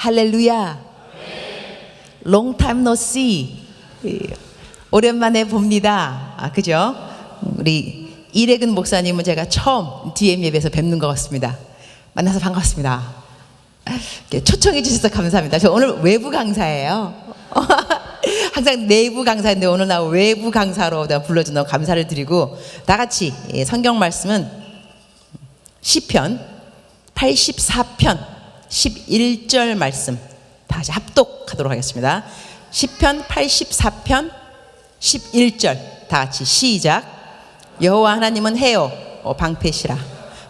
할렐루야. Long time no see. 오랜만에 봅니다. 그죠? 우리 이래근 목사님은 제가 처음 DM 예배에서 뵙는 것 같습니다. 만나서 반갑습니다. 초청해 주셔서 감사합니다. 저 오늘 외부 강사예요. 항상 내부 강사인데 오늘 나 외부 강사로 불러줘서 너무 감사를 드리고, 다 같이 성경 말씀은 시편 84편 11절 말씀 다 같이 합독하도록 하겠습니다. 시편 84편 11절 다 같이 시작. 여호와 하나님은 해요 방패시라.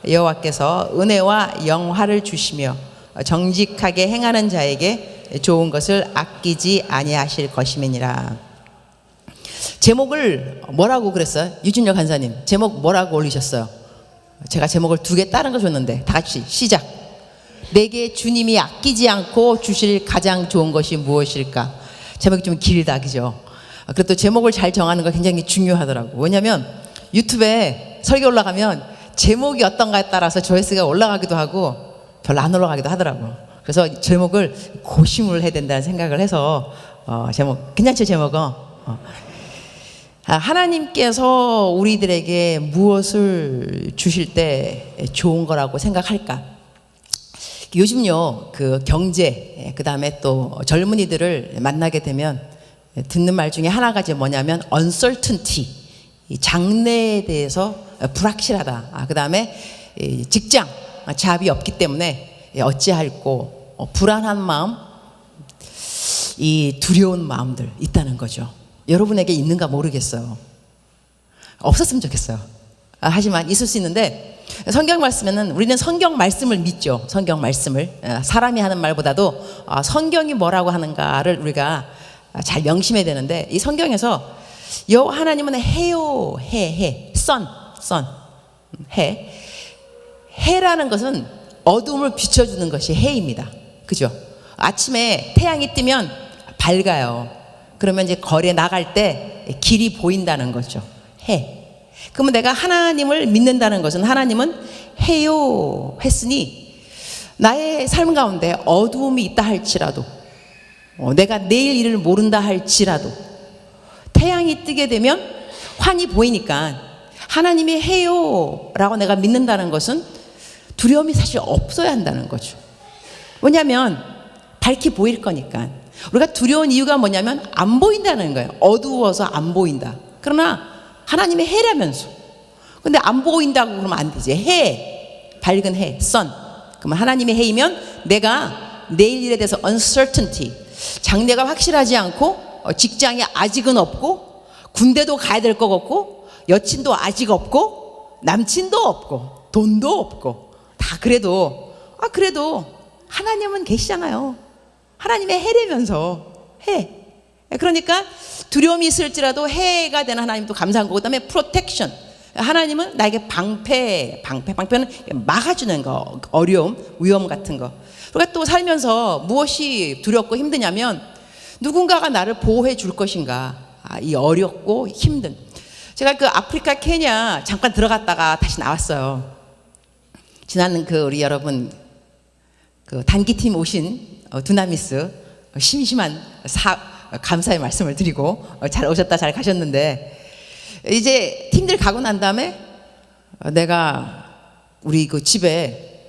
여호와께서 은혜와 영화를 주시며 정직하게 행하는 자에게 좋은 것을 아끼지 아니하실 것임이니라. 제목을 뭐라고 그랬어요? 유진혁 간사님 제목 뭐라고 올리셨어요? 제가 제목을 2개 다른 거 줬는데 다 같이 시작. 내게 주님이 아끼지 않고 주실 가장 좋은 것이 무엇일까? 제목이 좀 길다, 그죠? 그래도 제목을 잘 정하는 거 굉장히 중요하더라고. 왜냐면 유튜브에 설교 올라가면 제목이 어떤가에 따라서 조회수가 올라가기도 하고 별로 안 올라가기도 하더라고. 그래서 제목을 고심을 해야 된다는 생각을 해서 제목 괜찮죠? 제목은 하나님께서 우리들에게 무엇을 주실 때 좋은 거라고 생각할까? 요즘요, 그 경제, 그 다음에 또 젊은이들을 만나게 되면 듣는 말 중에 하나 가지 뭐냐면 uncertainty, 장래에 대해서 불확실하다. 그 다음에 직장, 잡이 없기 때문에 어찌할꼬, 불안한 마음, 이 두려운 마음들 있다는 거죠. 여러분에게 있는가 모르겠어요. 없었으면 좋겠어요. 하지만 있을 수 있는데, 성경 말씀에는 우리는 성경 말씀을 믿죠. 성경 말씀을 사람이 하는 말보다도 성경이 뭐라고 하는가를 우리가 잘 명심해야 되는데, 이 성경에서 여호와 하나님은 해요, 해, sun, 해라는 것은 어둠을 비춰주는 것이 해입니다. 그죠? 아침에 태양이 뜨면 밝아요. 그러면 이제 거리에 나갈 때 길이 보인다는 거죠. 해. 그러면 내가 하나님을 믿는다는 것은, 하나님은 해요 했으니 나의 삶 가운데 어두움이 있다 할지라도, 내가 내일 일을 모른다 할지라도 태양이 뜨게 되면 환히 보이니까 하나님이 해요 라고 내가 믿는다는 것은 두려움이 사실 없어야 한다는 거죠. 왜냐하면 밝게 보일 거니까. 우리가 두려운 이유가 뭐냐면 안 보인다는 거예요. 어두워서 안 보인다. 그러나 하나님의 해라면서. 근데 안 보인다고 그러면 안 되지. 해, 밝은 해, sun. 그러면 하나님의 해이면 내가 내일 일에 대해서 uncertainty, 장래가 확실하지 않고, 직장이 아직은 없고, 군대도 가야 될 것 같고, 여친도 아직 없고, 남친도 없고, 돈도 없고, 다 그래도 하나님은 계시잖아요. 하나님의 해라면서. 해. 그러니까 두려움이 있을지라도 해가 되는 하나님도 감사한 거고, 그다음에 프로텍션, 하나님은 나에게 방패는 막아주는 거, 어려움, 위험 같은 거. 우리가 또 살면서 무엇이 두렵고 힘드냐면 누군가가 나를 보호해 줄 것인가. 이 어렵고 힘든. 제가 그 아프리카 케냐 잠깐 들어갔다가 다시 나왔어요. 지난 우리 여러분 그 단기팀 오신 두나미스 심심한 감사의 말씀을 드리고 잘 오셨다 잘 가셨는데, 이제 팀들 가고 난 다음에 내가 우리 그 집에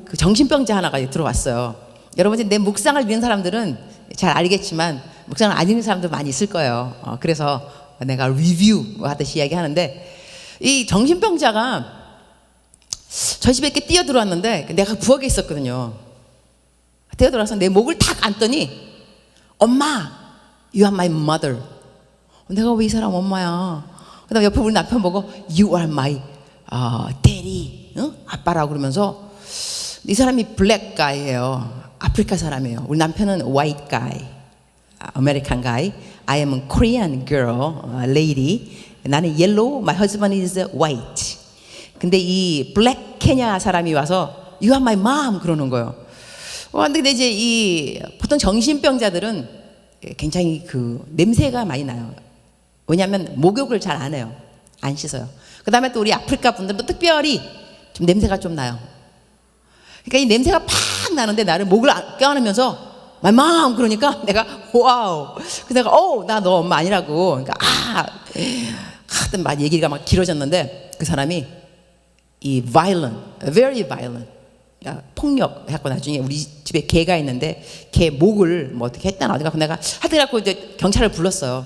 그 정신병자 하나가 들어왔어요. 여러분, 내 묵상을 믿는 사람들은 잘 알겠지만 묵상을 안 읽는 사람도 많이 있을 거예요. 그래서 내가 리뷰 하듯이 이야기하는데, 이 정신병자가 저희 집에 이렇게 뛰어 들어왔는데 내가 부엌에 있었거든요. 뛰어 들어와서 내 목을 탁 안더니, 엄마, you are my mother. 내가 왜 이 사람 엄마야? 그 다음에 옆에 우리 남편 보고 you are my daddy, 아빠라고 그러면서, 이 사람이 블랙 가이예요. 아프리카 사람이에요. 우리 남편은 white guy, American guy. I am a Korean girl, lady. 나는 yellow, my husband is white. 근데 이 블랙 케냐 사람이 와서 you are my mom 그러는 거예요. 근데 이제 이 보통 정신병자들은 굉장히 그 냄새가 많이 나요. 왜냐하면 목욕을 잘 안 해요. 안 씻어요. 그 다음에 또 우리 아프리카 분들도 특별히 좀 냄새가 좀 나요. 그러니까 이 냄새가 팍 나는데 나를 목을 껴안으면서 My mom 그러니까 내가 와우. 그래서 내가 나 너 엄마 아니라고. 그러니까 하여튼 막 얘기가 막 길어졌는데 그 사람이 이 violent, very violent 폭력 해갖고 나중에 우리 집에 개가 있는데 개 목을 뭐 어떻게 했다나 어디가 내가 하여튼 갖고 이제 경찰을 불렀어요.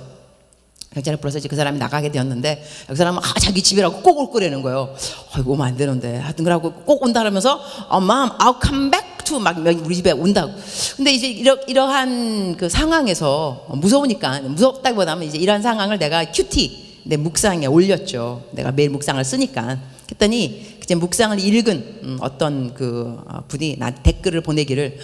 경찰을 불러서 이제 그 사람이 나가게 되었는데 그 사람은 자기 집이라고 꼭 올 거라는 거예요. 이거 오면 안 되는데 하여튼 그러고 꼭 온다 그러면서 Mom, I'll come back to 막 우리 집에 온다고. 근데 이제 이러한 그 상황에서 무서우니까 무섭다기보다는 이제 이러한 상황을 내가 큐티 내 묵상에 올렸죠. 내가 매일 묵상을 쓰니까. 그랬더니 이제 묵상을 읽은 어떤 그 분이 나 댓글을 보내기를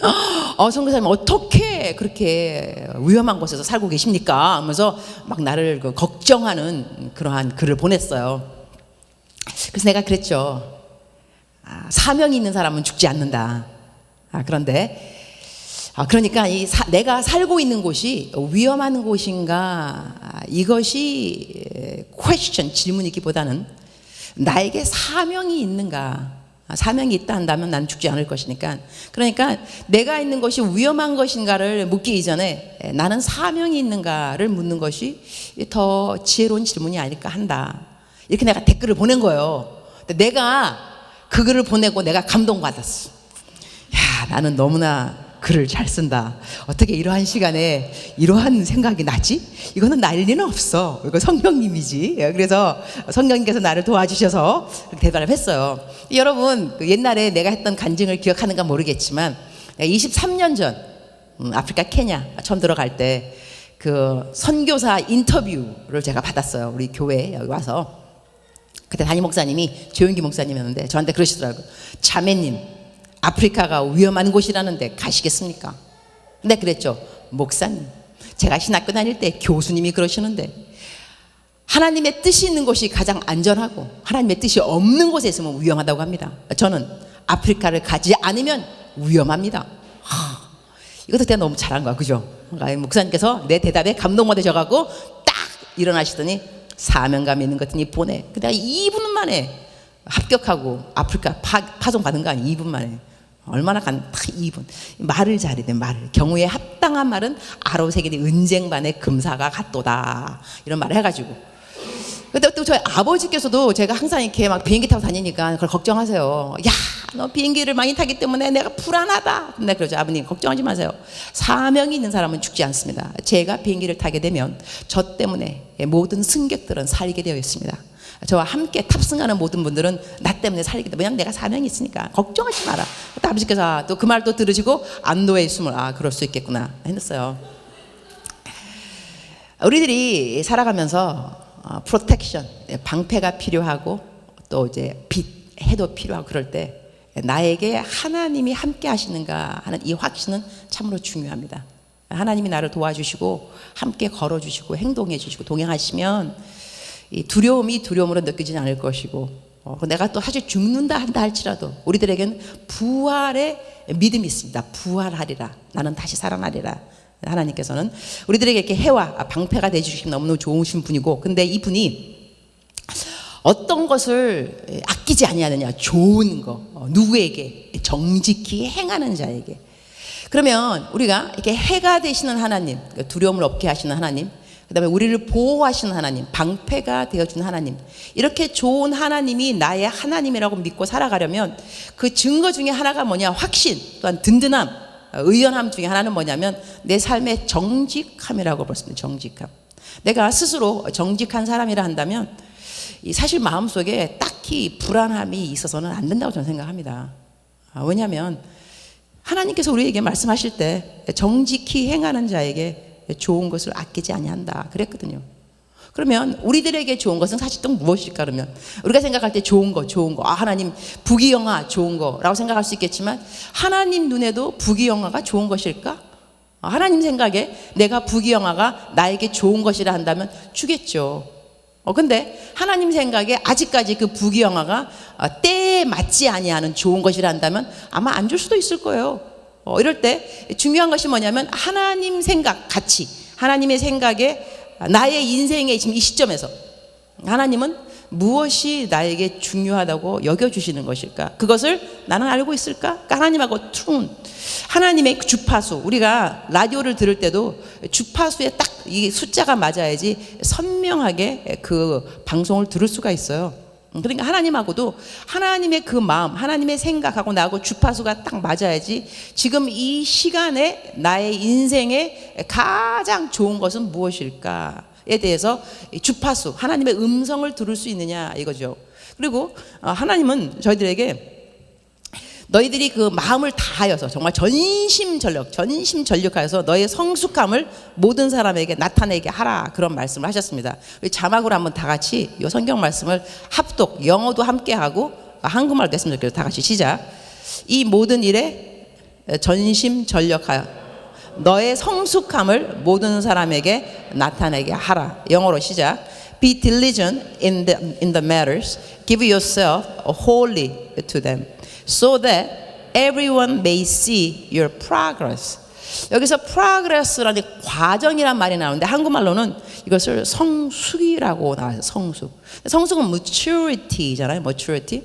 선교사님 어떻게 그렇게 위험한 곳에서 살고 계십니까? 하면서 막 나를 걱정하는 그러한 글을 보냈어요. 그래서 내가 그랬죠. 사명이 있는 사람은 죽지 않는다. 그런데 그러니까 내가 살고 있는 곳이 위험한 곳인가 이것이 question 질문이기보다는 나에게 사명이 있는가. 사명이 있다 한다면 난 죽지 않을 것이니까. 그러니까 내가 있는 것이 위험한 것인가를 묻기 이전에 나는 사명이 있는가를 묻는 것이 더 지혜로운 질문이 아닐까 한다. 이렇게 내가 댓글을 보낸 거예요. 근데 내가 그 글을 보내고 내가 감동받았어. 야, 나는 너무나 글을 잘 쓴다. 어떻게 이러한 시간에 이러한 생각이 나지? 이거는 날 리는 없어. 이거 성령님이지. 그래서 성령님께서 나를 도와주셔서 대답을 했어요. 여러분 옛날에 내가 했던 간증을 기억하는가 모르겠지만 23년 전 아프리카 케냐 처음 들어갈 때 그 선교사 인터뷰를 제가 받았어요. 우리 교회에 여기 와서. 그때 담임 목사님이 조용기 목사님이었는데 저한테 그러시더라고요. 자매님 아프리카가 위험한 곳이라는데 가시겠습니까? 근데 그랬죠. 목사님 제가 신학교 다닐 때 교수님이 그러시는데 하나님의 뜻이 있는 곳이 가장 안전하고 하나님의 뜻이 없는 곳에 있으면 위험하다고 합니다. 저는 아프리카를 가지 않으면 위험합니다. 이것도 내가 너무 잘한 거야. 그죠? 그러니까 목사님께서 내 대답에 감동받으셔가지고 딱 일어나시더니 사명감이 있는 것 같으니 보내. 내가 2분 만에 합격하고 아프리카 파송 받은 거 아니에요. 2분 만에. 얼마나 딱 2분. 말을 잘해야 돼. 말을. 경우에 합당한 말은 아로새길이 은쟁반의 금사가 같도다. 이런 말을 해가지고. 근데 또 저희 아버지께서도 제가 항상 이렇게 막 비행기 타고 다니니까 그걸 걱정하세요. 야, 너 비행기를 많이 타기 때문에 내가 불안하다. 근데 그러죠. 아버님 걱정하지 마세요. 사명이 있는 사람은 죽지 않습니다. 제가 비행기를 타게 되면 저 때문에 모든 승객들은 살게 되어 있습니다. 저와 함께 탑승하는 모든 분들은 나 때문에 살게 돼. 왜냐면 내가 사명이 있으니까 걱정하지 마라. 또 아버지께서 또 그 말 또 들으시고 안도의 숨을 그럴 수 있겠구나 했어요. 우리들이 살아가면서 프로텍션 방패가 필요하고 또 이제 해도 필요하고 그럴 때 나에게 하나님이 함께 하시는가 하는 이 확신은 참으로 중요합니다. 하나님이 나를 도와주시고 함께 걸어주시고 행동해 주시고 동행하시면 이 두려움이 두려움으로 느껴지지 않을 것이고 내가 또 사실 죽는다 한다 할지라도 우리들에게는 부활의 믿음이 있습니다. 부활하리라. 나는 다시 살아나리라. 하나님께서는 우리들에게 이렇게 해와 방패가 되어주시면 너무너무 좋으신 분이고 근데 이분이 어떤 것을 아끼지 아니하느냐. 좋은 거 누구에게? 정직히 행하는 자에게. 그러면 우리가 이렇게 해가 되시는 하나님, 두려움을 없게 하시는 하나님, 그 다음에 우리를 보호하시는 하나님, 방패가 되어주는 하나님, 이렇게 좋은 하나님이 나의 하나님이라고 믿고 살아가려면 그 증거 중에 하나가 뭐냐? 확신, 또한 든든함, 의연함 중에 하나는 뭐냐면 내 삶의 정직함이라고 볼습니다. 정직함. 내가 스스로 정직한 사람이라 한다면 사실 마음속에 딱히 불안함이 있어서는 안 된다고 저는 생각합니다. 왜냐하면 하나님께서 우리에게 말씀하실 때 정직히 행하는 자에게 좋은 것을 아끼지 아니한다 그랬거든요. 그러면 우리들에게 좋은 것은 사실 또 무엇일까? 그러면 우리가 생각할 때 좋은 거 하나님 부귀영화 좋은 거라고 생각할 수 있겠지만 하나님 눈에도 부귀영화가 좋은 것일까? 하나님 생각에 내가 부귀영화가 나에게 좋은 것이라 한다면 주겠죠. 근데 하나님 생각에 아직까지 그 부귀영화가 때에 맞지 아니하는 좋은 것이라 한다면 아마 안 줄 수도 있을 거예요. 이럴 때 중요한 것이 뭐냐면 하나님 생각 같이 하나님의 생각에 나의 인생의 지금 이 시점에서 하나님은 무엇이 나에게 중요하다고 여겨주시는 것일까? 그것을 나는 알고 있을까? 그러니까 하나님하고 툰, 하나님의 주파수. 우리가 라디오를 들을 때도 주파수에 딱 이 숫자가 맞아야지 선명하게 그 방송을 들을 수가 있어요. 그러니까 하나님하고도 하나님의 그 마음, 하나님의 생각하고 나하고 주파수가 딱 맞아야지 지금 이 시간에 나의 인생에 가장 좋은 것은 무엇일까에 대해서 주파수, 하나님의 음성을 들을 수 있느냐 이거죠. 그리고 하나님은 저희들에게 너희들이 그 마음을 다하여서 정말 전심전력하여서 너의 성숙함을 모든 사람에게 나타내게 하라, 그런 말씀을 하셨습니다. 우리 자막으로 한번 다 같이 이 성경 말씀을 합독, 영어도 함께 하고 한국말도 했으면 좋겠어요. 다 같이 시작. 이 모든 일에 전심전력하여 너의 성숙함을 모든 사람에게 나타내게 하라. 영어로 시작. Be diligent in the matters. Give yourself wholly to them. So that everyone may see your progress. 여기서 progress라는 과정이란 말이 나오는데 한국말로는 이것을 성숙이라고 나와요. 성숙은 maturity잖아요. maturity.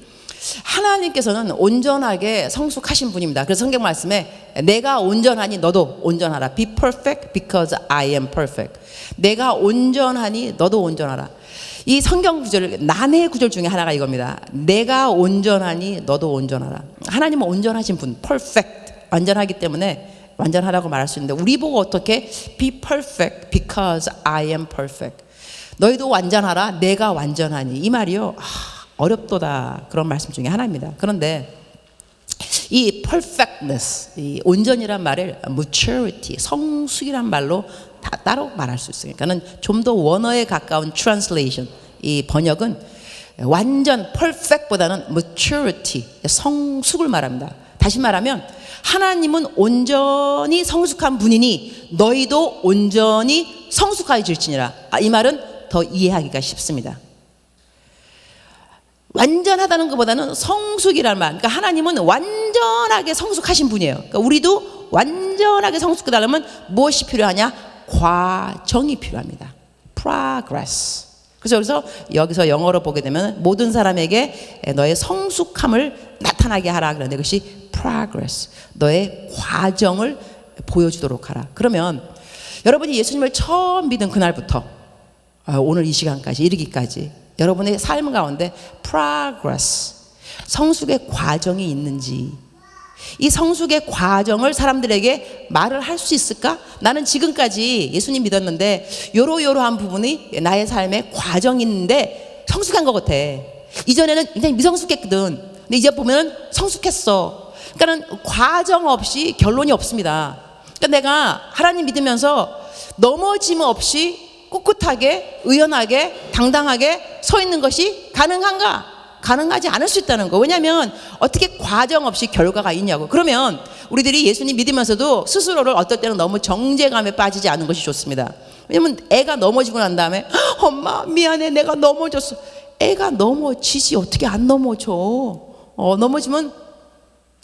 하나님께서는 온전하게 성숙하신 분입니다. 그래서 성경 말씀에 내가 온전하니 너도 온전하라. Be perfect because I am perfect. 내가 온전하니 너도 온전하라. 이 성경 구절, 난해 구절 중에 하나가 이겁니다. 내가 온전하니 너도 온전하라. 하나님은 온전하신 분, perfect, 완전하기 때문에 완전하라고 말할 수 있는데 우리 보고 어떻게 be perfect because I am perfect. 너희도 완전하라. 내가 완전하니. 이 말이요, 어렵도다. 그런 말씀 중에 하나입니다. 그런데 이 perfectness, 이 온전이란 말을 maturity, 성숙이란 말로 다 따로 말할 수 있어요. 그러니까는 좀 더 원어에 가까운 translation, 이 번역은 완전 perfect보다는 maturity, 성숙을 말합니다. 다시 말하면 하나님은 온전히 성숙한 분이니 너희도 온전히 성숙하여질지니라. 이 말은 더 이해하기가 쉽습니다. 완전하다는 것보다는 성숙이라는 말. 그러니까 하나님은 완전하게 성숙하신 분이에요. 그러니까 우리도 완전하게 성숙하려면 무엇이 필요하냐? 과정이 필요합니다. progress. 그래서 여기서 영어로 보게 되면 모든 사람에게 너의 성숙함을 나타나게 하라. 그런데 그것이 progress. 너의 과정을 보여주도록 하라. 그러면 여러분이 예수님을 처음 믿은 그날부터 오늘 이 시간까지 이르기까지 여러분의 삶 가운데 progress, 성숙의 과정이 있는지, 이 성숙의 과정을 사람들에게 말을 할 수 있을까? 나는 지금까지 예수님 믿었는데 요러요러한 부분이 나의 삶에 과정이 있는데 성숙한 것 같아. 이전에는 굉장히 미성숙했거든. 근데 이제 보면 성숙했어. 그러니까는 과정 없이 결론이 없습니다. 그러니까 내가 하나님 믿으면서 넘어짐 없이 꿋꿋하게, 의연하게, 당당하게 서 있는 것이 가능한가? 가능하지 않을 수 있다는 거. 왜냐하면 어떻게 과정 없이 결과가 있냐고. 그러면 우리들이 예수님 믿으면서도 스스로를 어떨 때는 너무 정죄감에 빠지지 않은 것이 좋습니다. 왜냐하면 애가 넘어지고 난 다음에 엄마 미안해, 내가 넘어졌어. 애가 넘어지지 어떻게 안 넘어져. 넘어지면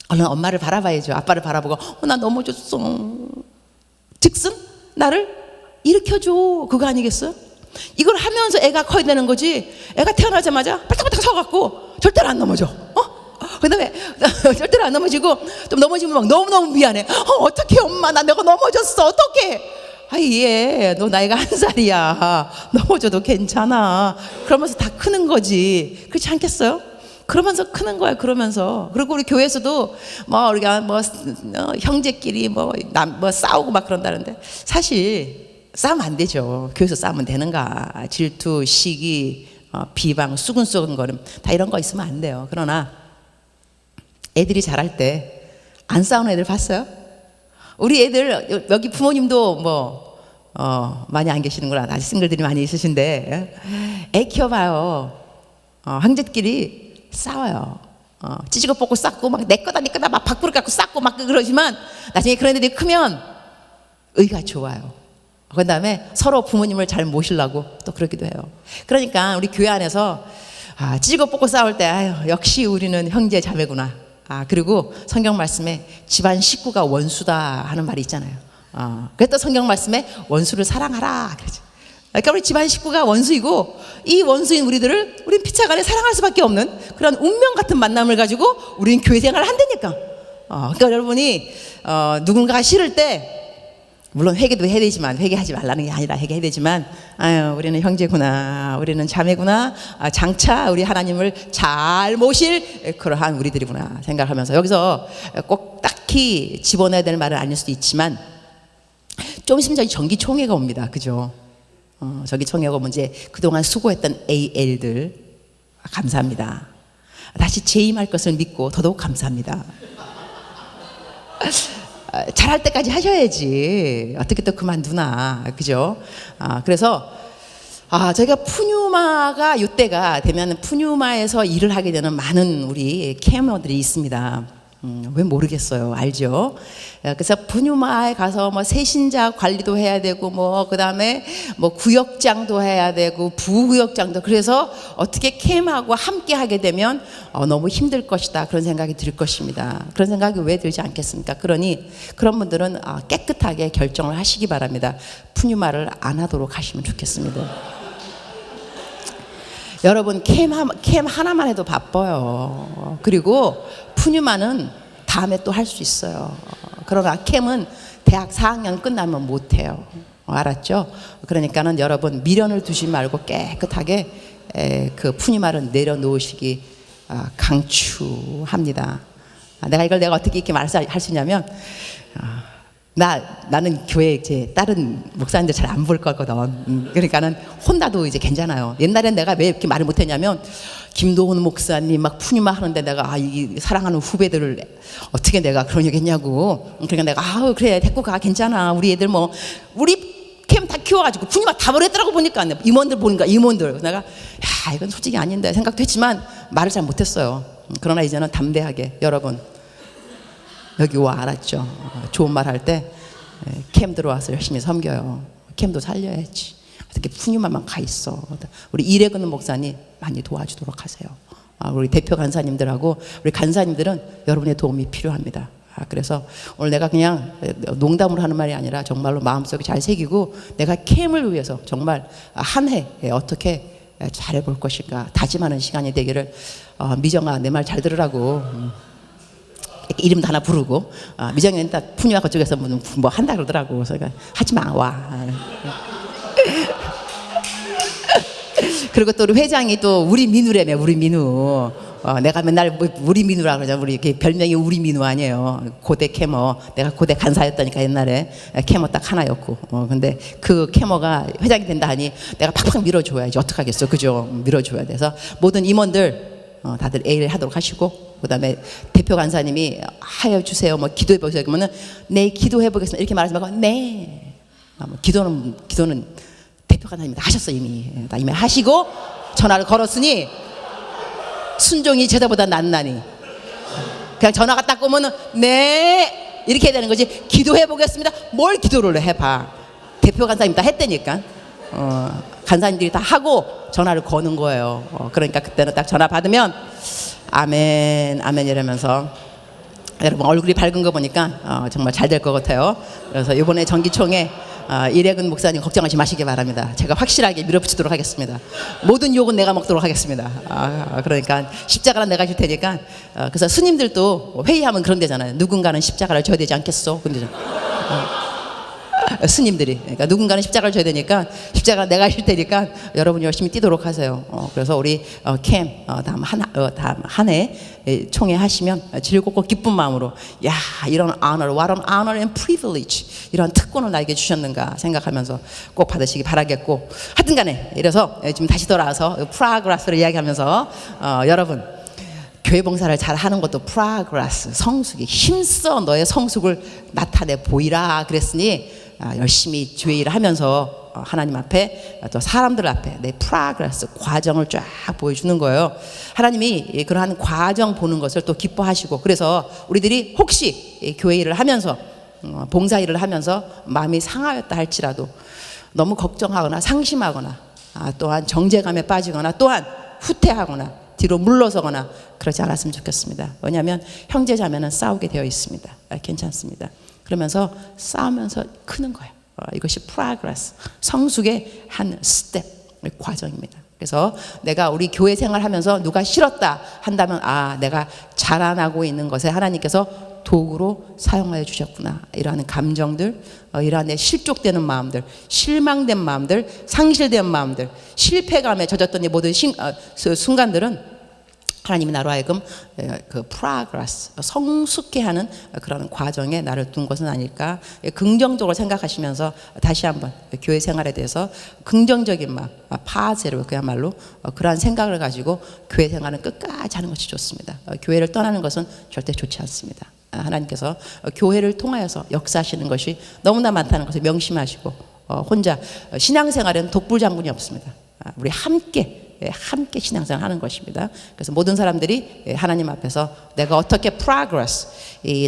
얼른 엄마를 바라봐야죠. 아빠를 바라보고 나 넘어졌어. 즉슨 나를 일으켜줘. 그거 아니겠어요? 이걸 하면서 애가 커야 되는 거지. 애가 태어나자마자 빨딱빨딱 서갖고 절대로 안 넘어져. 그 다음에 절대로 안 넘어지고 좀 넘어지면 막 너무너무 미안해. 어떡해 엄마, 내가 넘어졌어. 어떡해. 얘 너 나이가 1살이야. 넘어져도 괜찮아. 그러면서 다 크는 거지. 그렇지 않겠어요? 그러면서 크는 거야. 그러면서. 그리고 우리 교회에서도 우리가 형제끼리 싸우고 막 그런다는데 사실 싸우면 안 되죠. 교회에서 싸우면 되는가? 질투, 시기, 비방, 수근수근거림 다 이런 거 있으면 안 돼요. 그러나 애들이 자랄 때 안 싸우는 애들 봤어요? 우리 애들 여기 부모님도 많이 안 계시는구나. 아직 싱글들이 많이 있으신데 애 키워봐요. 형제끼리 싸워요. 찢고 뽑고 싸고 막 내 거다 막 밖으로 갖고 싸고 막 그러지만 나중에 그런 애들이 크면 의가 좋아요. 그 다음에 서로 부모님을 잘 모시려고 또 그러기도 해요. 그러니까 우리 교회 안에서 찢고 뽑고 싸울 때 역시 우리는 형제 자매구나. 그리고 성경 말씀에 집안 식구가 원수다 하는 말이 있잖아요. 그래서 성경 말씀에 원수를 사랑하라 그러죠. 그러니까 우리 집안 식구가 원수이고 이 원수인 우리들을 우린 피차간에 사랑할 수밖에 없는 그런 운명 같은 만남을 가지고 우리는 교회 생활을 한다니까. 그러니까 여러분이 누군가가 싫을 때 물론 회개도 해야 되지만 회개하지 말라는 게 아니라 회개해야 되지만 우리는 형제구나, 우리는 자매구나, 장차 우리 하나님을 잘 모실 그러한 우리들이구나 생각하면서 여기서 꼭 딱히 집어넣어야 될 말은 아닐 수도 있지만 좀 있으면 저희 정기총회가 옵니다. 그죠? 정기총회가 오면 이제 그동안 수고했던 AL들 감사합니다. 다시 재임할 것을 믿고 더더욱 감사합니다. 잘할 때까지 하셔야지 어떻게 또 그만두나. 그죠? 그래서 저희가 푸뉴마가 이때가 되면 푸뉴마에서 일을 하게 되는 많은 우리 캠머들이 있습니다. 왜 모르겠어요. 알죠? 그래서 푸뉴마에 가서 뭐 세신자 관리도 해야 되고 뭐 그다음에 뭐 구역장도 해야 되고 부구역장도, 그래서 어떻게 캠하고 함께 하게 되면 너무 힘들 것이다 그런 생각이 들 것입니다. 그런 생각이 왜 들지 않겠습니까? 그러니 그런 분들은 깨끗하게 결정을 하시기 바랍니다. 푸뉴마를 안 하도록 하시면 좋겠습니다. 여러분 캠 하나만 해도 바빠요. 그리고 푸뉴마는 다음에 또 할 수 있어요. 그러나 캠은 대학 4학년 끝나면 못해요. 알았죠? 그러니까는 여러분 미련을 두지 말고 깨끗하게 그 푸뉴마를 내려놓으시기 강추합니다. 내가 어떻게 이렇게 말할 수 있냐면 나는 교회 이제 다른 목사님들 잘 안 볼 거거든. 그러니까는 혼나도 이제 괜찮아요. 옛날엔 내가 왜 이렇게 말을 못했냐면 김도훈 목사님 막 푸뉴마 하는데 내가 이 사랑하는 후배들을 어떻게 내가 그런 얘기 했냐고. 그러니까 내가 그래 데리고 가 괜찮아. 우리 애들 뭐 우리 캠 다 키워가지고 푸뉴마 다 버렸더라고 보니까 임원들 보니까 임원들. 내가 이건 솔직히 아닌데 생각도 했지만 말을 잘 못했어요. 그러나 이제는 담대하게 여러분 여기 와. 알았죠? 좋은 말 할 때 캠 들어와서 열심히 섬겨요. 캠도 살려야지. 어떻게 푸뉴마만 가 있어. 우리 이래근 목사님 많이 도와주도록 하세요. 우리 대표 간사님들하고 우리 간사님들은 여러분의 도움이 필요합니다. 그래서 오늘 내가 그냥 농담으로 하는 말이 아니라 정말로 마음속에 잘 새기고 내가 캠을 위해서 정말 한 해 어떻게 잘해볼 것인가 다짐하는 시간이 되기를. 미정아 내 말 잘 들으라고. 이름도 하나 부르고 미정이는 딱 푸뉴마 그쪽에서 뭐 한다 그러더라고. 그래서 하지마 와. 그리고 또 우리 회장이 또 우리 민우라며. 우리 민우. 내가 맨날 우리 민우라 그러잖아. 우리 별명이 우리 민우 아니에요. 고대 캐머. 내가 고대 간사였다니까 옛날에. 캐머 딱 하나였고. 근데 그 캐머가 회장이 된다 하니 내가 팍팍 밀어줘야지. 어떡하겠어. 그죠? 밀어줘야 돼서 모든 임원들 다들 A를 하도록 하시고, 그 다음에 대표 간사님이 하여 주세요. 뭐 기도해 보세요. 그러면은 네 기도해 보겠습니다. 이렇게 말하지 말고 네. 기도는 대표 간사님이 다 하셨어 이미. 다 이미 하시고 전화를 걸었으니 순종이 제자보다 낫나니. 그냥 전화가 딱 오면은 네 이렇게 해야 되는 거지. 기도해 보겠습니다. 뭘 기도를 해봐. 대표 간사님이 다 했다니까. 간사님들이 다 하고 전화를 거는 거예요. 그러니까 그때는 딱 전화 받으면 아멘 아멘 이러면서 여러분 얼굴이 밝은 거 보니까 정말 잘 될 것 같아요. 그래서 이번에 정기총회 이래근 목사님 걱정하지 마시기 바랍니다. 제가 확실하게 밀어붙이도록 하겠습니다. 모든 욕은 내가 먹도록 하겠습니다. 그러니까 십자가는 내가 질 테니까. 그래서 스님들도 회의하면 그런 데잖아요. 누군가는 십자가를 져야 되지 않겠어? 근데 스님들이 그러니까 누군가는 십자가를 져야 되니까 십자가 내가 질 테니까 여러분 열심히 뛰도록 하세요. 그래서 우리 캠 다음 한 해 총회 하시면 즐겁고 기쁜 마음으로 야 이런 honor, what an honor and privilege, 이런 특권을 나에게 주셨는가 생각하면서 꼭 받으시기 바라겠고, 하여튼간에 이래서 지금 다시 돌아와서 프라그라스를 이야기하면서 여러분 교회 봉사를 잘 하는 것도 프라그라스, 성숙이 힘써 너의 성숙을 나타내 보이라 그랬으니 열심히 교회 일을 하면서 하나님 앞에 또 사람들 앞에 내 프라그레스 과정을 쫙 보여주는 거예요. 하나님이 그러한 과정 보는 것을 또 기뻐하시고, 그래서 우리들이 혹시 교회 일을 하면서 봉사 일을 하면서 마음이 상하였다 할지라도 너무 걱정하거나 상심하거나 또한 정죄감에 빠지거나 또한 후퇴하거나 뒤로 물러서거나 그러지 않았으면 좋겠습니다. 왜냐하면 형제 자매는 싸우게 되어 있습니다. 괜찮습니다. 그러면서 싸우면서 크는 거예요. 이것이 progress, 성숙의 한 스텝, 과정입니다. 그래서 내가 우리 교회 생활하면서 누가 싫었다 한다면 내가 자라나고 있는 것에 하나님께서 도구로 사용하여 주셨구나. 이러한 감정들, 이러한 내 실족되는 마음들, 실망된 마음들, 상실된 마음들, 실패감에 젖었던 이 모든 순간들은 하나님이 나로 하여금 그 progress, 성숙해 하는 그런 과정에 나를 둔 것은 아닐까. 긍정적으로 생각하시면서 다시 한번 교회 생활에 대해서 긍정적인 마음, 파제로 그야말로 그러한 생각을 가지고 교회 생활은 끝까지 하는 것이 좋습니다. 교회를 떠나는 것은 절대 좋지 않습니다. 하나님께서 교회를 통하여서 역사하시는 것이 너무나 많다는 것을 명심하시고 혼자 신앙생활에는 독불장군이 없습니다. 우리 함께 신앙생활 하는 것입니다. 그래서 모든 사람들이 하나님 앞에서 내가 어떻게 progress,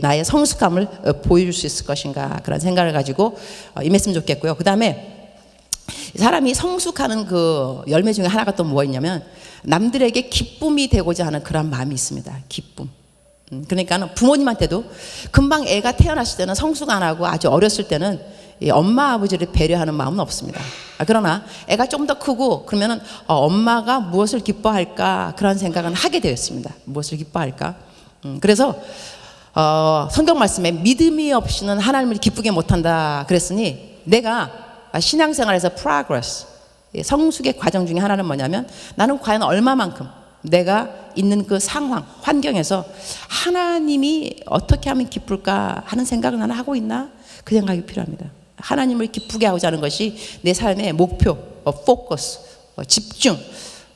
나의 성숙함을 보여줄 수 있을 것인가 그런 생각을 가지고 임했으면 좋겠고요. 그 다음에 사람이 성숙하는 그 열매 중에 하나가 또 뭐가 있냐면 남들에게 기쁨이 되고자 하는 그런 마음이 있습니다. 기쁨. 그러니까 부모님한테도 금방 애가 태어났을 때는 성숙 안 하고 아주 어렸을 때는 엄마 아버지를 배려하는 마음은 없습니다. 그러나 애가 좀 더 크고 그러면은 엄마가 무엇을 기뻐할까 그런 생각은 하게 되었습니다. 무엇을 기뻐할까? 그래서 성경 말씀에 믿음이 없이는 하나님을 기쁘게 못한다 그랬으니 내가 신앙생활에서 progress, 성숙의 과정 중에 하나는 뭐냐면 나는 과연 얼마만큼 내가 있는 그 상황, 환경에서 하나님이 어떻게 하면 기쁠까 하는 생각을 나는 하고 있나? 그 생각이 필요합니다. 하나님을 기쁘게 하고자 하는 것이 내 삶의 목표, 포커스, 집중.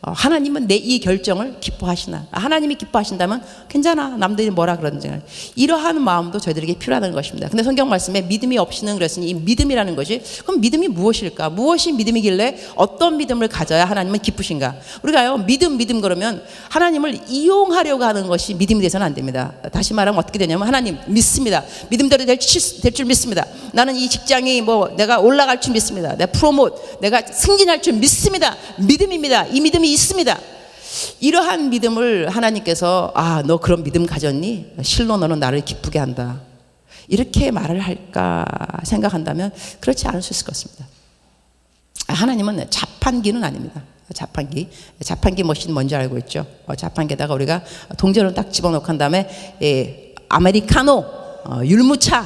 하나님은 내 이 결정을 기뻐하시나? 하나님이 기뻐하신다면 괜찮아. 남들이 뭐라 그러든지. 이러한 마음도 저희들에게 필요하다는 것입니다. 근데 성경 말씀에 믿음이 없이는 그랬으니 이 믿음이라는 것이 그럼 믿음이 무엇일까? 무엇이 믿음이길래 어떤 믿음을 가져야 하나님은 기쁘신가? 우리가요 믿음 그러면 하나님을 이용하려고 하는 것이 믿음이 돼서는 안 됩니다. 다시 말하면 어떻게 되냐면 하나님 믿습니다. 믿음대로 될 줄 믿습니다. 나는 이 직장이 내가 올라갈 줄 믿습니다. 내가 내가 승진할 줄 믿습니다. 믿음입니다. 이 믿음이 있습니다. 이러한 믿음을 하나님께서 너 그런 믿음 가졌니? 실로 너는 나를 기쁘게 한다. 이렇게 말을 할까 생각한다면 그렇지 않을 수 있을 것 같습니다. 하나님은 자판기는 아닙니다. 자판기 머신 뭔지 알고 있죠? 자판기에다가 우리가 동전을 딱 집어넣고 한 다음에 아메리카노, 율무차,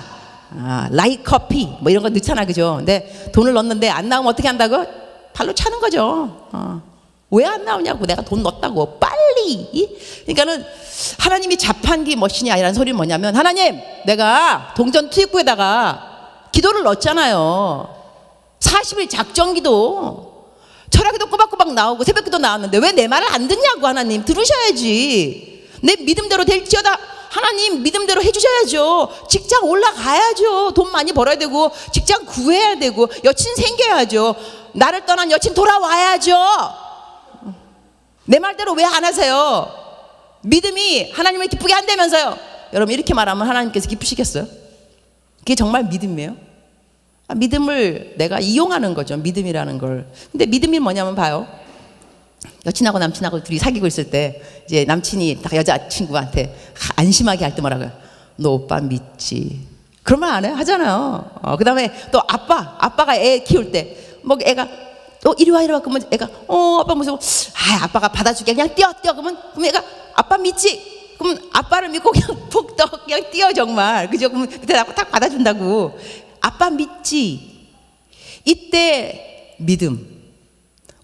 라이커피 이런 거 넣잖아, 그죠? 근데 돈을 넣었는데 안 나오면 어떻게 한다고? 발로 차는 거죠. 왜 안 나오냐고. 내가 돈 넣었다고 빨리. 그러니까는 하나님이 자판기 머신이 아니라는 소리는 뭐냐면 하나님 내가 동전 투입구에다가 기도를 넣었잖아요. 40일 작정기도 철학기도 꼬박꼬박 나오고 새벽기도 나왔는데 왜 내 말을 안 듣냐고. 하나님 들으셔야지. 내 믿음대로 될지어다. 하나님 믿음대로 해주셔야죠. 직장 올라가야죠. 돈 많이 벌어야 되고 직장 구해야 되고 여친 생겨야죠. 나를 떠난 여친 돌아와야죠. 내 말대로 왜 안 하세요? 믿음이 하나님을 기쁘게 한다면서요. 여러분 이렇게 말하면 하나님께서 기쁘시겠어요? 그게 정말 믿음이에요? 믿음을 내가 이용하는 거죠. 믿음이라는 걸. 근데 믿음이 뭐냐면 봐요. 여친하고 남친하고 둘이 사귀고 있을 때 이제 남친이 딱 여자친구한테 안심하게 할 때 뭐라고요? 너 오빠 믿지? 그런 말 안 해요? 하잖아요. 그 다음에 또 아빠가 애 키울 때 애가 이리 와 그러면 애가 아빠 무서워. 아빠가 받아줄게. 그냥 뛰어 그러면 애가 아빠 믿지? 그럼 아빠를 믿고 그냥 푹 그냥 뛰어 정말. 그죠? 그러면 그때 딱 받아준다고. 아빠 믿지? 이때 믿음.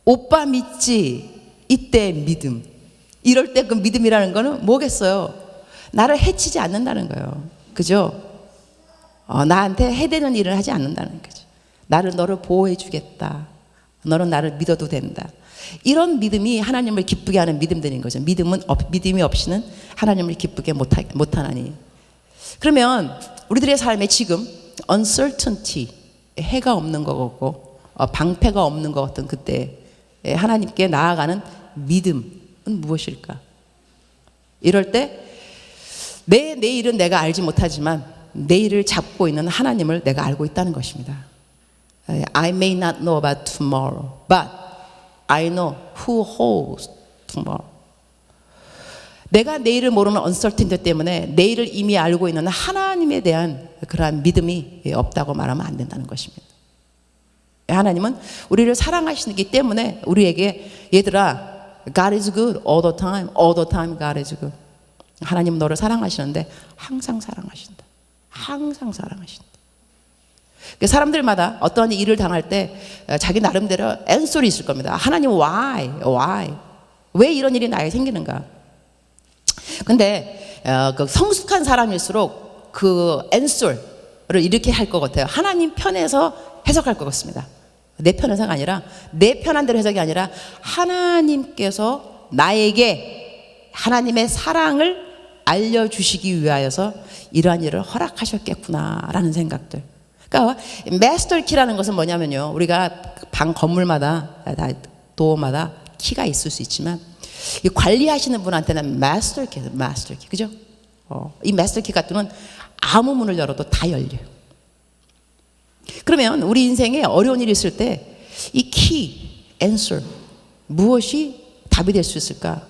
오빠 믿지? 이때 믿음. 이럴 때 그 믿음이라는 거는 뭐겠어요? 나를 해치지 않는다는 거예요. 그죠? 나한테 해대는 일을 하지 않는다는 거죠. 너를 보호해 주겠다. 너는 나를 믿어도 된다. 이런 믿음이 하나님을 기쁘게 하는 믿음들인 거죠. 믿음이 없이는 하나님을 기쁘게 못하나니. 그러면 우리들의 삶에 지금 uncertainty, 해가 없는 것 같고 방패가 없는 것 같은 그때 하나님께 나아가는 믿음은 무엇일까? 이럴 때 내 내일은 내가 알지 못하지만 내일을 잡고 있는 하나님을 내가 알고 있다는 것입니다. I may not know about tomorrow, but I know who holds tomorrow. 내가 내일을 모르는 uncertainty 때문에 내일을 이미 알고 있는 하나님에 대한 그러한 믿음이 없다고 말하면 안 된다는 것입니다. 하나님은 우리를 사랑하시기 때문에 우리에게 얘들아 God is good all the time, all the time God is good. 하나님은 너를 사랑하시는데 항상 사랑하신다. 항상 사랑하신다. 사람들마다 어떠한 일을 당할 때 자기 나름대로 앤소리 있을 겁니다. 하나님 why? 왜 이런 일이 나에게 생기는가? 근데 그 성숙한 사람일수록 그 앤소를 이렇게 할 것 같아요. 하나님 편에서 해석할 것 같습니다. 내 편에서가 아니라 내 편한 대로 해석이 아니라 하나님께서 나에게 하나님의 사랑을 알려주시기 위하여서 이러한 일을 허락하셨겠구나라는 생각들. 그러니까 마스터키라는 것은 뭐냐면요, 우리가 방 건물마다 도어마다 키가 있을 수 있지만 이 관리하시는 분한테는 마스터키, 그죠? 이 마스터키 같은 건 아무 문을 열어도 다 열려요. 그러면 우리 인생에 어려운 일이 있을 때 이 키, answer, 무엇이 답이 될 수 있을까?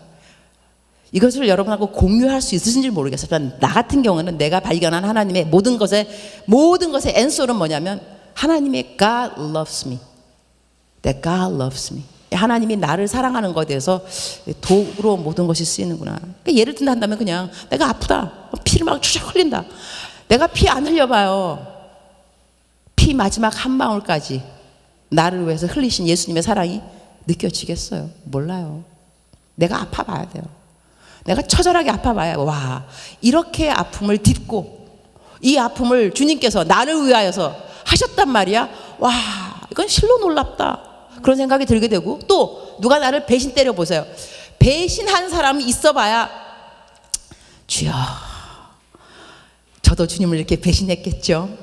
이것을 여러분하고 공유할 수 있으신지 모르겠어요. 나 같은 경우는 내가 발견한 하나님의 모든 것의 answer는 뭐냐면 하나님의 God loves me. That God loves me. 하나님이 나를 사랑하는 것에 대해서 도구로 모든 것이 쓰이는구나. 그러니까 예를 든다면 그냥 내가 아프다. 피를 막 추적 흘린다. 내가 피 안 흘려봐요. 피 마지막 한 방울까지 나를 위해서 흘리신 예수님의 사랑이 느껴지겠어요? 몰라요. 내가 아파봐야 돼요. 내가 처절하게 아파봐야 와, 이렇게 아픔을 딛고 이 아픔을 주님께서 나를 위하여서 하셨단 말이야. 와, 이건 실로 놀랍다. 그런 생각이 들게 되고, 또 누가 나를 배신 때려보세요. 배신한 사람이 있어봐야 주여, 저도 주님을 이렇게 배신했겠죠.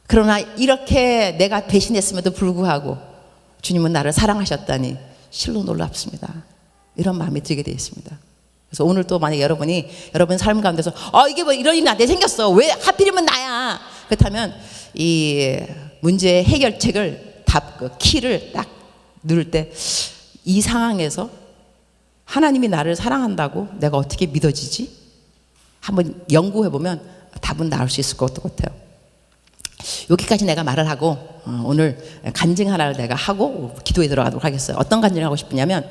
그러나 이렇게 내가 배신했음에도 불구하고 주님은 나를 사랑하셨다니 실로 놀랍습니다. 이런 마음이 들게 되어 있습니다. 그래서 오늘 또 만약 여러분이 여러분 삶 가운데서 이게 뭐 이런 일이 나한테 생겼어, 왜 하필이면 나야, 그렇다면 이 문제의 해결책을 키를 딱 누를 때 이 상황에서 하나님이 나를 사랑한다고 내가 어떻게 믿어지지? 한번 연구해보면 답은 나올 수 있을 것 같아요. 여기까지 내가 말을 하고 오늘 간증 하나를 내가 하고 기도에 들어가도록 하겠어요. 어떤 간증을 하고 싶으냐면,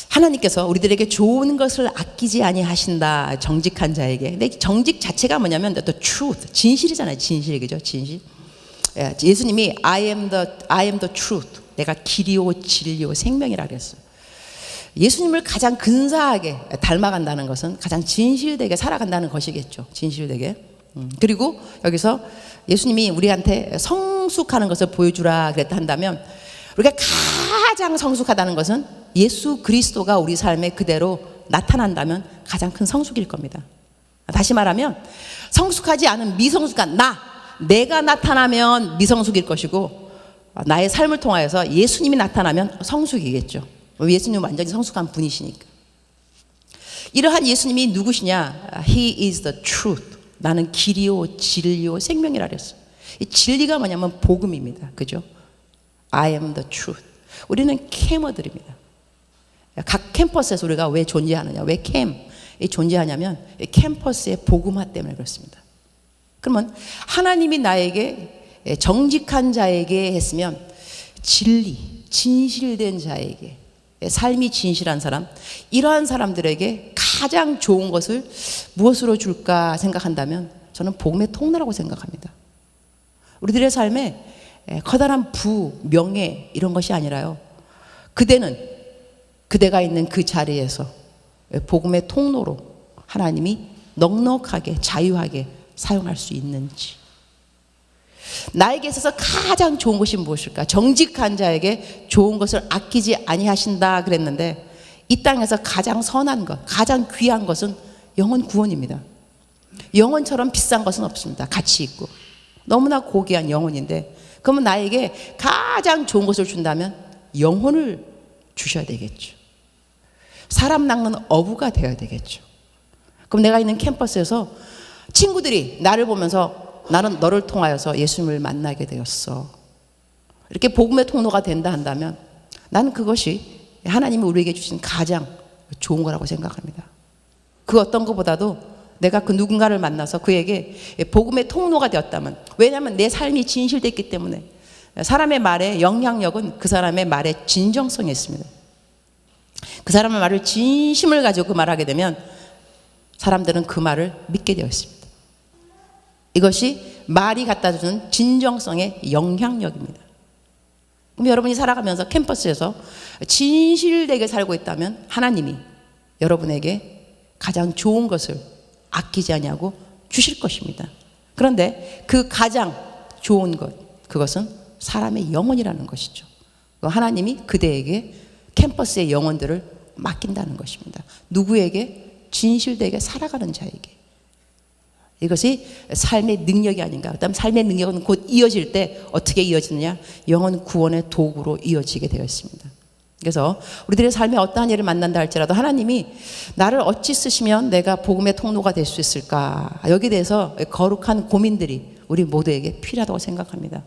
하나님께서 우리들에게 좋은 것을 아끼지 아니하신다, 정직한 자에게. 근데 정직 자체가 뭐냐면 또 truth, 진실이잖아요. 진실, 그죠? 진실. 예수님이 I am the truth, 내가 길이요 진리요 생명이라 그랬어요. 예수님을 가장 근사하게 닮아간다는 것은 가장 진실되게 살아간다는 것이겠죠. 진실되게. 그리고 여기서 예수님이 우리한테 성숙하는 것을 보여주라 그랬다 한다면, 우리가 가장 성숙하다는 것은 예수 그리스도가 우리 삶에 그대로 나타난다면 가장 큰 성숙일 겁니다. 다시 말하면 성숙하지 않은 미성숙한 내가 나타나면 미성숙일 것이고, 나의 삶을 통하여서 예수님이 나타나면 성숙이겠죠. 예수님은 완전히 성숙한 분이시니까. 이러한 예수님이 누구시냐? He is the truth. 나는 길이요 진리요 생명이라 그랬어요. 이 진리가 뭐냐면 복음입니다. 그죠? I am the truth. 우리는 캠어들입니다. 각 캠퍼스에서 우리가 왜 존재하느냐, 왜 캠이 존재하냐면 캠퍼스의 복음화 때문에 그렇습니다. 그러면 하나님이 나에게 정직한 자에게 했으면 진리, 진실된 자에게, 삶이 진실한 사람, 이러한 사람들에게 가장 좋은 것을 무엇으로 줄까 생각한다면 저는 복음의 통로라고 생각합니다. 우리들의 삶에 커다란 부, 명예 이런 것이 아니라요, 그대가 있는 그 자리에서 복음의 통로로 하나님이 넉넉하게 자유하게 사용할 수 있는지. 나에게 있어서 가장 좋은 것이 무엇일까? 정직한 자에게 좋은 것을 아끼지 아니하신다 그랬는데, 이 땅에서 가장 선한 것, 가장 귀한 것은 영혼 구원입니다. 영혼처럼 비싼 것은 없습니다. 가치 있고 너무나 고귀한 영혼인데, 그러면 나에게 가장 좋은 것을 준다면 영혼을 주셔야 되겠죠. 사람 낚는 어부가 되어야 되겠죠. 그럼 내가 있는 캠퍼스에서 친구들이 나를 보면서 나는 너를 통하여서 예수님을 만나게 되었어, 이렇게 복음의 통로가 된다 한다면 나는 그것이 하나님이 우리에게 주신 가장 좋은 거라고 생각합니다. 그 어떤 것보다도 내가 그 누군가를 만나서 그에게 복음의 통로가 되었다면, 왜냐하면 내 삶이 진실됐기 때문에. 사람의 말의 영향력은 그 사람의 말의 진정성에 있습니다. 그 사람의 말을 진심을 가지고 그 말하게 되면 사람들은 그 말을 믿게 되어 있습니다. 이것이 말이 갖다 주는 진정성의 영향력입니다. 그럼 여러분이 살아가면서 캠퍼스에서 진실되게 살고 있다면 하나님이 여러분에게 가장 좋은 것을 아끼지 아니하고 주실 것입니다. 그런데 그 가장 좋은 것, 그것은 사람의 영혼이라는 것이죠. 하나님이 그대에게 캠퍼스의 영혼들을 맡긴다는 것입니다. 누구에게? 진실되게 살아가는 자에게. 이것이 삶의 능력이 아닌가. 그다음 삶의 능력은 곧 이어질 때 어떻게 이어지느냐? 영혼 구원의 도구로 이어지게 되어 있습니다. 그래서 우리들의 삶에 어떠한 일을 만난다 할지라도 하나님이 나를 어찌 쓰시면 내가 복음의 통로가 될 수 있을까? 여기에 대해서 거룩한 고민들이 우리 모두에게 필요하다고 생각합니다.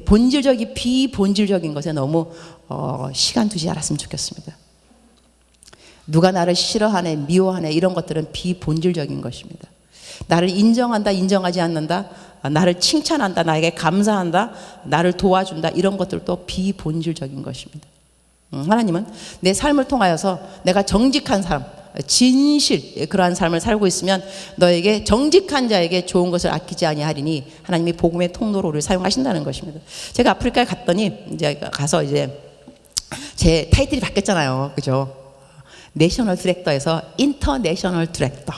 본질적인 비본질적인 것에 너무 시간 두지 않았으면 좋겠습니다. 누가 나를 싫어하네, 미워하네, 이런 것들은 비본질적인 것입니다. 나를 인정한다, 인정하지 않는다, 나를 칭찬한다, 나에게 감사한다, 나를 도와준다, 이런 것들도 비본질적인 것입니다. 하나님은 내 삶을 통하여서 내가 정직한 삶, 진실, 그러한 삶을 살고 있으면 너에게 정직한 자에게 좋은 것을 아끼지 아니하리니 하나님이 복음의 통로로 우리를 사용하신다는 것입니다. 제가 아프리카에 갔더니 이제 가서 이제 제 타이틀이 바뀌었잖아요, 그죠? 내셔널 디렉터에서 인터내셔널 디렉터.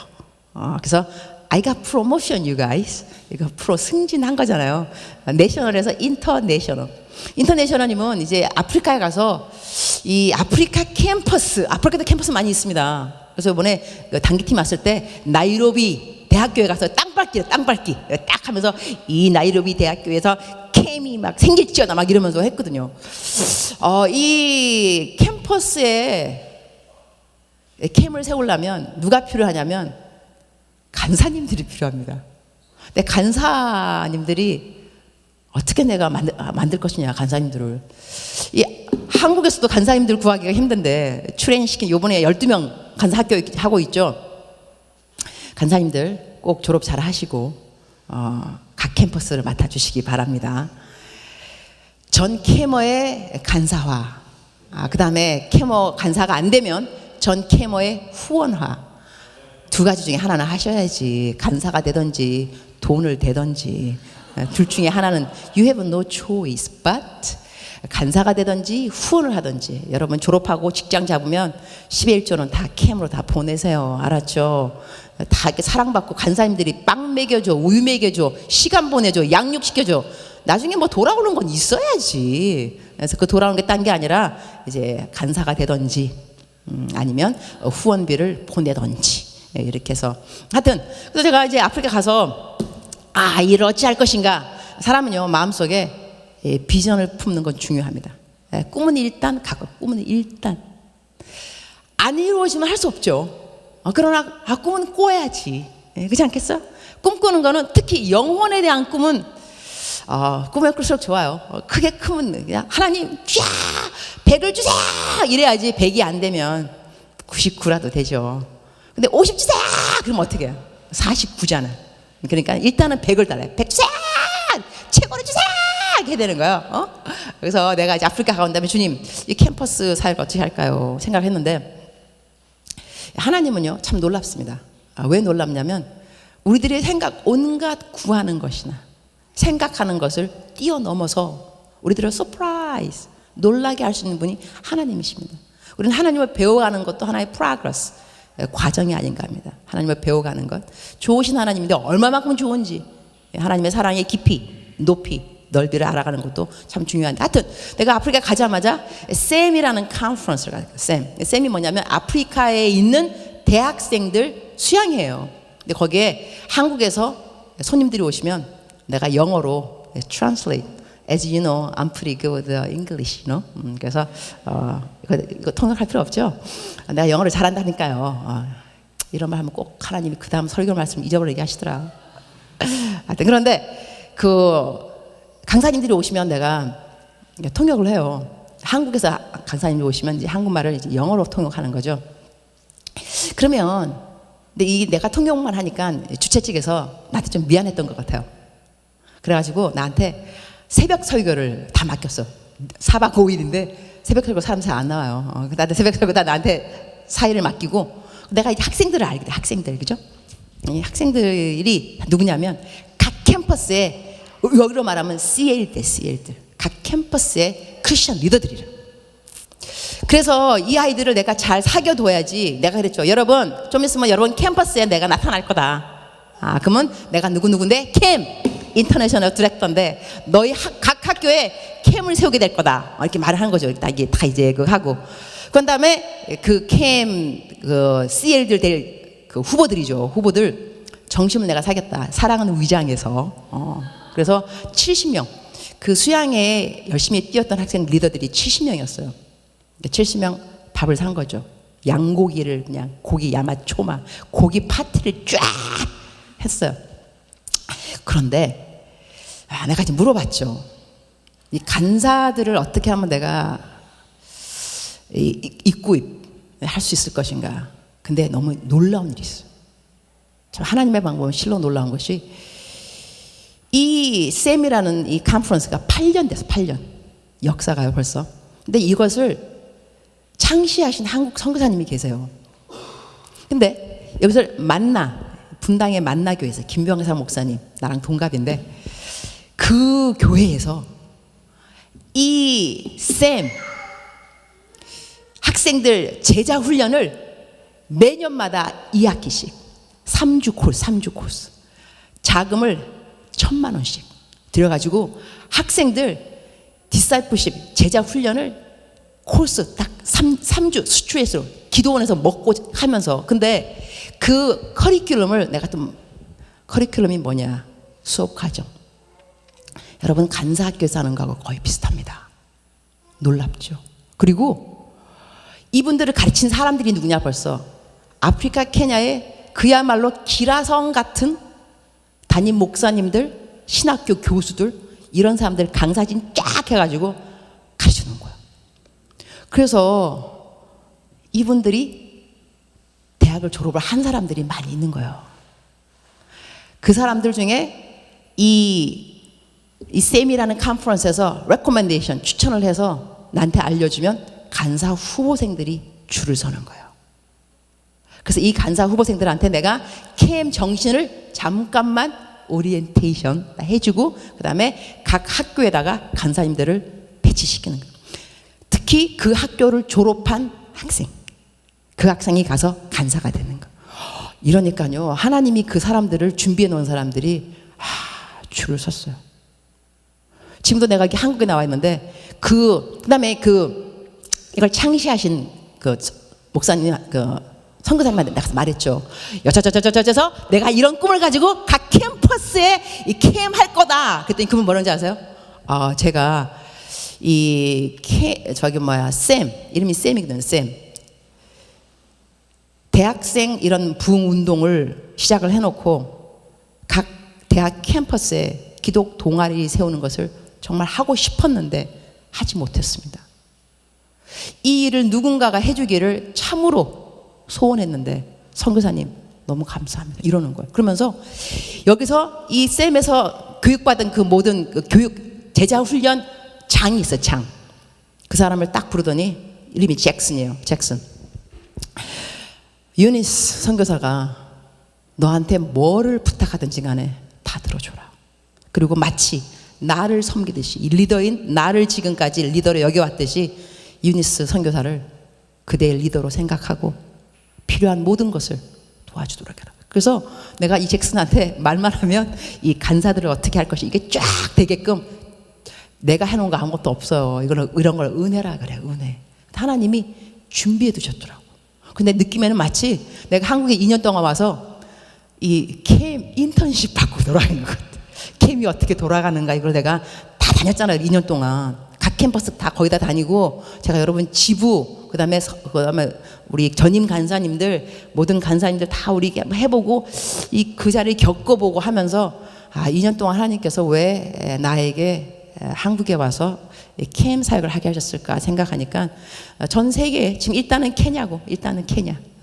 그래서 I got promotion, you guys. 이거 프로 승진한 거잖아요. 내셔널에서 인터내셔널. 인터내셔널이면 이제 아프리카에 가서 이 아프리카 캠퍼스, 아프리카도 캠퍼스 많이 있습니다. 그래서 이번에 단기팀 왔을 때 나이로비 대학교에 가서 땅밟기 딱 하면서 이 나이로비 대학교에서 캠이 막 생길지어다 막 이러면서 했거든요. 이 캠퍼스에 캠을 세우려면 누가 필요하냐면 간사님들이 필요합니다. 근데 간사님들이 어떻게 내가 만들 것이냐, 간사님들을. 이 한국에서도 간사님들 구하기가 힘든데 트레이닝 시킨 요번에 12명 간사 학교 하고 있죠. 간사님들 꼭 졸업 잘 하시고 각 캠퍼스를 맡아주시기 바랍니다. 전 캐머의 간사화, 그 다음에 캐머 간사가 안 되면 전 캐머의 후원화, 두 가지 중에 하나는 하셔야지. 간사가 되든지 돈을 대든지 둘 중에 하나는 you have no choice but 간사가 되든지 후원을 하든지. 여러분 졸업하고 직장 잡으면 10의 1조는 다 캠으로 다 보내세요. 알았죠? 다 이렇게 사랑받고 간사님들이 빵 먹여줘, 우유 먹여줘, 시간 보내줘, 양육시켜줘. 나중에 뭐 돌아오는 건 있어야지. 그래서 그 돌아오는 게 딴 게 아니라 이제 간사가 되든지 아니면 후원비를 보내든지 이렇게 해서 하여튼. 그래서 제가 이제 아프리카 가서 이를 어찌 할 것인가. 사람은요 마음속에 비전을 품는 건 중요합니다. 꿈은 일단 갖고, 꿈은 일단 안 이루어지면 할 수 없죠. 그러나 꿈은 꿔야지. 그렇지 않겠어? 꿈꾸는 거는 특히 영혼에 대한 꿈은 꿈에 끌수록 좋아요. 크게 크면 그냥 하나님 쫙 100을 주세요 이래야지. 100이 안 되면 99라도 되죠. 근데 50 주세요 그러면 어떻게 해요? 49잖아. 그러니까 일단은 100을 달라요. 100 주세요, 최고로 주세요 이렇게 해야 되는 거예요. 그래서 내가 이제 아프리카 가온 다음에 주님 이 캠퍼스 사역을 어떻게 할까요 생각했는데 하나님은요 참 놀랍습니다. 왜 놀랍냐면 우리들의 생각 온갖 구하는 것이나 생각하는 것을 뛰어넘어서 우리들을 서프라이즈, 놀라게 할 수 있는 분이 하나님이십니다. 우리는 하나님을 배워가는 것도 하나의 프로그레스, 과정이 아닌가 합니다. 하나님을 배워가는 것. 좋으신 하나님인데 얼마만큼 좋은지 하나님의 사랑의 깊이, 높이, 넓이를 알아가는 것도 참 중요한데, 하여튼 내가 아프리카 가자마자 샘이라는 컨퍼런스를 갔어요. 샘이 뭐냐면 아프리카에 있는 대학생들 수양회예요. 근데 거기에 한국에서 손님들이 오시면 내가 영어로 translate. As you know, I'm pretty good with English, you know? 그래서 이거 통역할 필요 없죠. 내가 영어를 잘한다니까요. 이런 말 하면 꼭 하나님이 그 다음 설교 말씀 잊어버리게 하시더라. 하여튼 그런데 그 강사님들이 오시면 내가 통역을 해요. 한국에서 강사님이 오시면 이제 한국말을 이제 영어로 통역하는 거죠. 그러면 근데 이 내가 통역만 하니까 주최 측에서 나한테 좀 미안했던 것 같아요. 그래가지고 나한테 새벽 설교를 다 맡겼어. 4박 5일인데 새벽 설교 사람 잘 안 나와요. 나한테 새벽 설교 다 나한테 4일을 맡기고, 내가 이 학생들을 알게 돼. 학생들, 그죠? 이 학생들이 누구냐면 각 캠퍼스에, 여기로 말하면 CL들, CL들, 각 캠퍼스의 크리스천 리더들이라. 그래서 이 아이들을 내가 잘 사귀어둬야지. 내가 그랬죠. 여러분, 좀 있으면 여러분 캠퍼스에 내가 나타날 거다. 그러면 내가 누구누구인데 캠 인터내셔널 디렉터인데 너희 각 학교에 캠을 세우게 될 거다. 이렇게 말을 하는 거죠. 이게 다 이제 하고. 그런 다음에 그 캠, 그 CL들 될 그 후보들이죠. 후보들 정심을 내가 사겠다. 사랑하는 위장에서. 그래서 70명. 그 수양에 열심히 뛰었던 학생 리더들이 70명이었어요. 70명 밥을 산 거죠. 양고기를 그냥 고기 야마초마 고기 파티를 쫙 했어요. 그런데 내가 이제 물어봤죠. 이 간사들을 어떻게 하면 내가 입구할 수 있을 것인가. 근데 너무 놀라운 일이 있어요. 참 하나님의 방법은 실로 놀라운 것이, 이 셈이라는 이 컨퍼런스가 8년 됐어. 8년 역사가요 벌써. 근데 이것을 창시하신 한국 선교사님이 계세요. 근데 여기서 분당의 만나교회에서 김병사 목사님, 나랑 동갑인데, 그 교회에서 이 쌤 학생들 제자 훈련을 매년마다 2학기씩 3주 코스 자금을 1,000만 원씩 들여가지고 학생들 디사이플십 제자 훈련을 코스 딱 3주 수출해서 기도원에서 먹고 하면서. 근데 그 커리큘럼을 내가 좀, 커리큘럼이 뭐냐, 수업 과정, 여러분 간사학교에서 하는 거하고 거의 비슷합니다. 놀랍죠. 그리고 이분들을 가르친 사람들이 누구냐, 벌써 아프리카 케냐의 그야말로 기라성 같은 담임 목사님들, 신학교 교수들, 이런 사람들 강사진 쫙 해가지고 가르쳐놓은 거예요. 그래서 이분들이 대학을 졸업을 한 사람들이 많이 있는 거예요. 그 사람들 중에 이 셈이라는 컨퍼런스에서 레코멘데이션, 추천을 해서 나한테 알려주면 간사 후보생들이 줄을 서는 거예요. 그래서 이 간사 후보생들한테 내가 캠 정신을 잠깐만 오리엔테이션 해주고, 그 다음에 각 학교에다가 간사님들을 배치시키는 거예요. 특히 그 학교를 졸업한 학생, 그 학생이 가서 간사가 되는 거예요. 이러니까요, 하나님이 그 사람들을 준비해 놓은 사람들이 줄을 섰어요. 지금도 내가 이렇게 한국에 나와 있는데, 그 다음에 이걸 창시하신 그 목사님, 선교사님한테 내가 말했죠. 여차저차저차서 내가 이런 꿈을 가지고 각 캠퍼스에 이 캠 할 거다. 그랬더니 그분 뭐라는지 아세요? 제가 쌤, 이름이 쌤이거든요. 쌤. 대학생 이런 부흥 운동을 시작을 해놓고 각 대학 캠퍼스에 기독 동아리 세우는 것을 정말 하고 싶었는데 하지 못했습니다. 이 일을 누군가가 해주기를 참으로 소원했는데 선교사님 너무 감사합니다 이러는 거예요. 그러면서 여기서 이 쌤에서 교육받은 그 모든 그 교육 제자 훈련 장이 있어요. 장. 그 사람을 딱 부르더니 이름이 잭슨이에요. 잭슨. 유니스 선교사가 너한테 뭐를 부탁하든지 간에 다 들어줘라. 그리고 마치 나를 섬기듯이, 이 리더인 나를 지금까지 리더로 여겨왔듯이 유니스 선교사를 그대의 리더로 생각하고 필요한 모든 것을 도와주도록 해라. 그래서 내가 이 잭슨한테 말만 하면 이 간사들을 어떻게 할 것이 이게 쫙 되게끔 내가 해놓은 거 아무것도 없어요. 이런 걸 은혜라 그래, 은혜. 하나님이 준비해 두셨더라고. 근데 느낌에는 마치 내가 한국에 2년 동안 와서 이 캠 인턴십 받고 돌아가는 것 같아. 캠이 어떻게 돌아가는가 이걸 내가 다 다녔잖아요. 2년 동안. 각 캠퍼스 다 거의 다 다니고, 제가 여러분 지부, 그다음에 우리 전임 간사님들, 모든 간사님들 다 우리 해보고 그 자리를 겪어보고 하면서 2년 동안 하나님께서 왜 나에게 한국에 와서 캠 사역을 하게 하셨을까 생각하니까 전 세계 지금 일단은 케냐.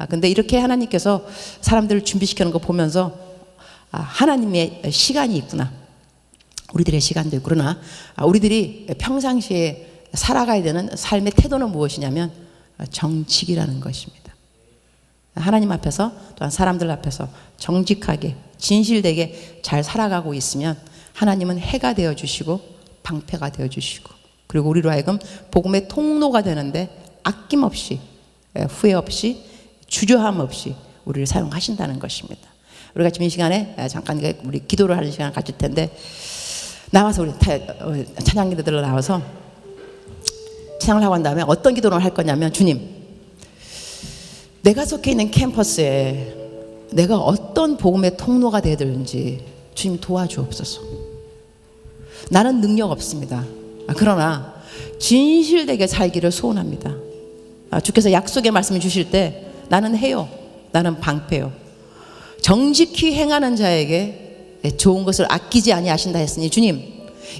근데 이렇게 하나님께서 사람들을 준비시키는 거 보면서 하나님의 시간이 있구나. 우리들의 시간도 있고, 그러나 우리들이 평상시에 살아가야 되는 삶의 태도는 무엇이냐면 정직이라는 것입니다. 하나님 앞에서 또한 사람들 앞에서 정직하게 진실되게 잘 살아가고 있으면 하나님은 해가 되어주시고 방패가 되어주시고, 그리고 우리로 하여금 복음의 통로가 되는데 아낌없이 후회 없이 주저함 없이 우리를 사용하신다는 것입니다. 우리가 지금 이 시간에 잠깐 우리 기도를 하는 시간을 가질 텐데, 나와서 우리 찬양기도들로 나와서 찬양을 하고 난 다음에 어떤 기도를 할 거냐면, 주님, 내가 속해 있는 캠퍼스에 내가 어떤 복음의 통로가 되어야 되는지 주님 도와주옵소서. 나는 능력 없습니다. 그러나 진실되게 살기를 소원합니다. 주께서 약속의 말씀을 주실 때 나는 해요. 나는 방패요. 정직히 행하는 자에게 좋은 것을 아끼지 아니하신다 했으니, 주님,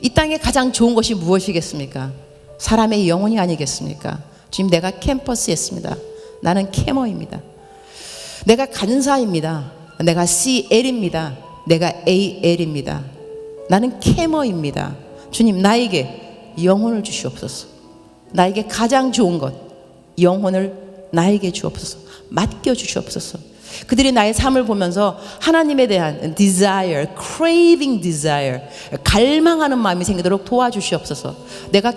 이 땅에 가장 좋은 것이 무엇이겠습니까? 사람의 영혼이 아니겠습니까? 주님, 내가 캠퍼스였습니다. 나는 캐머입니다. 내가 간사입니다. 내가 CL입니다. 내가 AL입니다. 나는 캐머입니다. 주님, 나에게 영혼을 주시옵소서. 나에게 가장 좋은 것, 영혼을 나에게 주옵소서. 맡겨 주시옵소서. 그들이 나의 삶을 보면서 하나님에 대한 desire, craving desire, 갈망하는 마음이 생기도록 도와주시옵소서. 내가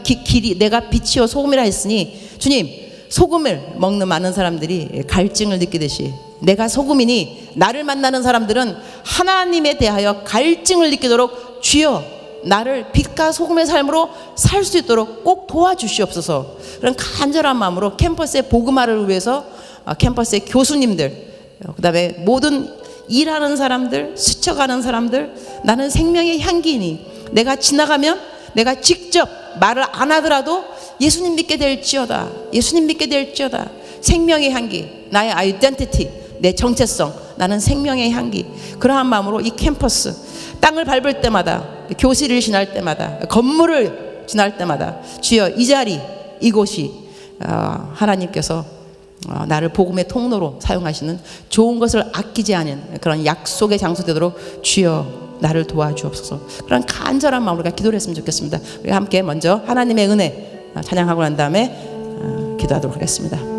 내가 빛이요 소금이라 했으니, 주님, 소금을 먹는 많은 사람들이 갈증을 느끼듯이 내가 소금이니 나를 만나는 사람들은 하나님에 대하여 갈증을 느끼도록 주여 나를 빛과 소금의 삶으로 살 수 있도록 꼭 도와주시옵소서. 그런 간절한 마음으로 캠퍼스의 복음화를 위해서 캠퍼스의 교수님들, 그 다음에 모든 일하는 사람들, 스쳐가는 사람들, 나는 생명의 향기이니 내가 지나가면 내가 직접 말을 안 하더라도 예수님 믿게 될지어다. 예수님 믿게 될지어다. 생명의 향기, 나의 아이덴티티, 내 정체성, 나는 생명의 향기. 그러한 마음으로 이 캠퍼스, 땅을 밟을 때마다, 교실을 지날 때마다, 건물을 지날 때마다 주여 이 자리, 이곳이 하나님께서 나를 복음의 통로로 사용하시는 좋은 것을 아끼지 않은 그런 약속의 장소 되도록 주여 나를 도와주옵소서. 그런 간절한 마음으로 우리가 기도를 했으면 좋겠습니다. 우리가 함께 먼저 하나님의 은혜 찬양하고 난 다음에 기도하도록 하겠습니다.